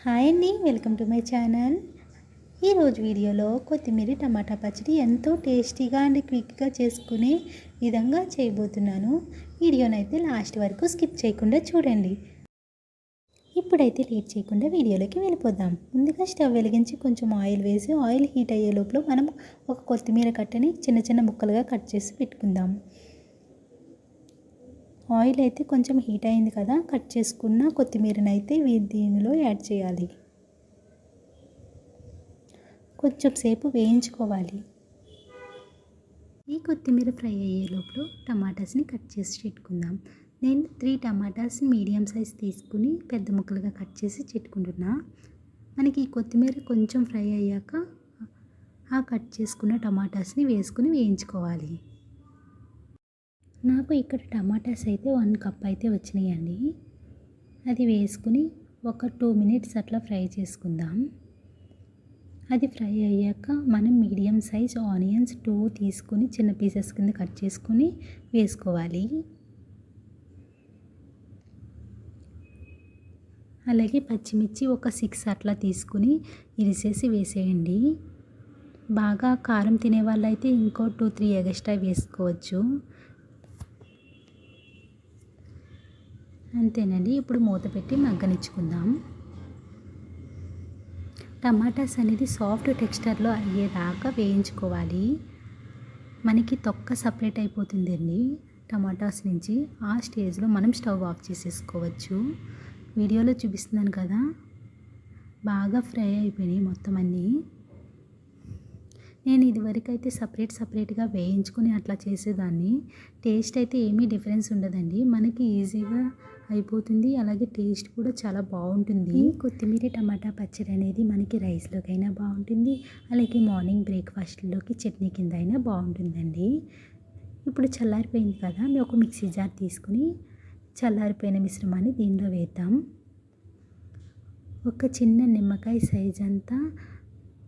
Hi అండి, welcome to my channel. ఈరోజు వీడియోలో కొత్తిమీర టమాటా పచ్చడి ఎంతో టేస్టీగా అండ్ క్విక్గా చేసుకునే విధంగా చేయబోతున్నాను. వీడియోనైతే లాస్ట్ వరకు స్కిప్ చేయకుండా చూడండి. ఇప్పుడైతే లేట్ చేయకుండా వీడియోలోకి వెళ్ళిపోదాం. ముందుగా స్టవ్ వెలిగించి కొంచెం ఆయిల్ వేసి ఆయిల్ హీట్ అయ్యే లోపల మనం ఒక కొత్తిమీర కట్టని చిన్న చిన్న ముక్కలుగా కట్ చేసి పెట్టుకుందాం. ఆయిల్ అయితే కొంచెం హీట్ అయింది కదా, కట్ చేసుకున్న కొత్తిమీరని అయితే దీనిలో యాడ్ చేయాలి. కొంచెం సేపు వేయించుకోవాలి. ఈ కొత్తిమీర ఫ్రై అయ్యే లోపల టమాటాస్ని కట్ చేసి పెట్టుకుందాం. నేను 3 టమాటాస్ మీడియం సైజ్ తీసుకుని పెద్ద ముక్కలుగా కట్ చేసి పెట్టుకుంటున్నా. మనకి ఈ కొత్తిమీర కొంచెం ఫ్రై అయ్యాక ఆ కట్ చేసుకున్న టమాటాస్ని వేసుకుని వేయించుకోవాలి. నాకు ఇక్కడ టమాటాస్ అయితే 1 కప్ అయితే వచ్చినాయండి. అది వేసుకుని ఒక 2 మినిట్స్ అట్లా ఫ్రై చేసుకుందాం. అది ఫ్రై అయ్యాక మనం మీడియం సైజ్ ఆనియన్స్ 2 తీసుకుని చిన్న పీసెస్ కింద కట్ చేసుకుని వేసుకోవాలి. అలాగే పచ్చిమిర్చి ఒక 6 అట్లా తీసుకుని ఇరిసేసి వేసేయండి. బాగా కారం తినే వాళ్ళైతే ఇంకో 2-3 ఎక్స్ట్రా వేసుకోవచ్చు. అంతేనండి. ఇప్పుడు మూత పెట్టి మగ్గనిచ్చుకుందాం. టమాటాస్ అనేది సాఫ్ట్ టెక్స్చర్లో అయ్యేదాకా వేయించుకోవాలి. మనకి తొక్క సపరేట్ అయిపోతుందండి టమాటాస్ నుంచి. ఆ స్టేజ్లో మనం స్టవ్ ఆఫ్ చేసేసుకోవచ్చు. వీడియోలో చూపిస్తున్నాను కదా, బాగా ఫ్రై అయిపోయినాయి మొత్తం అన్నీ. నేను ఇదివరకు అయితే సపరేట్గా వేయించుకుని అట్లా చేసేదాన్ని. టేస్ట్ అయితే ఏమీ డిఫరెన్స్ ఉండదండి, మనకి ఈజీగా అయిపోతుంది. అలాగే టేస్ట్ కూడా చాలా బాగుంటుంది. కొత్తిమీర టమాటా పచ్చడి అనేది మనకి రైస్లోకైనా బాగుంటుంది, అలాగే మార్నింగ్ బ్రేక్ఫాస్ట్లోకి చట్నీ కింద అయినా బాగుంటుందండి. ఇప్పుడు చల్లారిపోయింది కదా, ఒక మిక్సీ జార్ తీసుకుని చల్లారిపోయిన మిశ్రమాన్ని దీనిలో వేద్దాం. ఒక చిన్న నిమ్మకాయ సైజ్ అంతా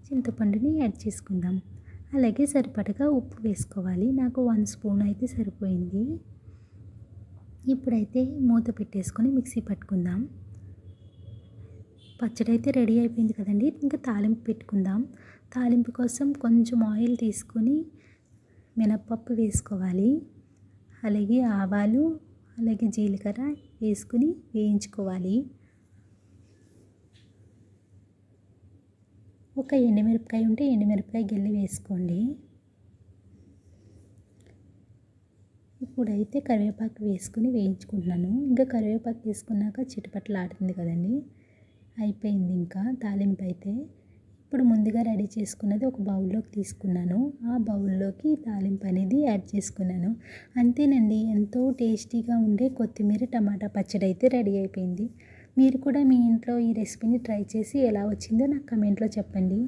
చింతపండుని యాడ్ చేసుకుందాం. అలాగే సరిపడగా ఉప్పు వేసుకోవాలి. నాకు 1 స్పూన్ అయితే సరిపోయింది. ఇప్పుడైతే మూత పెట్టేసుకొని మిక్సీ పట్టుకుందాం. పచ్చడి అయితే రెడీ అయిపోయింది కదండి. ఇంకా తాలింపు పెట్టుకుందాం. తాలింపు కోసం కొంచెం ఆయిల్ తీసుకొని మినప్పప్పు వేసుకోవాలి. అలాగే ఆవాలు, అలాగే జీలకర్ర వేసుకుని వేయించుకోవాలి. ఒక ఎండుమిరపకాయ ఉంటే ఎండుమిరపకాయ గిల్లి వేసుకోండి. ఇప్పుడైతే కరివేపాకు వేసుకుని వేయించుకుంటున్నాను. ఇంకా కరివేపాకు వేసుకున్నాక చిటపటలాడుతుంది కదండి. అయిపోయింది ఇంకా తాలింపు అయితే. ఇప్పుడు ముందుగా రెడీ చేసుకున్నది ఒక బౌల్లోకి తీసుకున్నాను. ఆ బౌల్లోకి తాలింపు అనేది యాడ్ చేసుకున్నాను. అంతేనండి, ఎంతో టేస్టీగా ఉండే కొత్తిమీర టమాటా పచ్చడి అయితే రెడీ అయిపోయింది. మీరు కూడా మీ ఇంట్లో ఈ రెసిపీని ట్రై చేసి ఎలా వచ్చిందో నాకు కమెంట్లో చెప్పండి.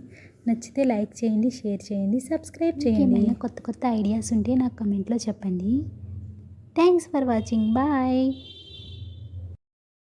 నచ్చితే లైక్ చేయండి, షేర్ చేయండి, సబ్స్క్రైబ్ చేయండి. కొత్త ఐడియాస్ ఉంటే నాకు కమెంట్లో చెప్పండి. Thanks for watching. బాయ్.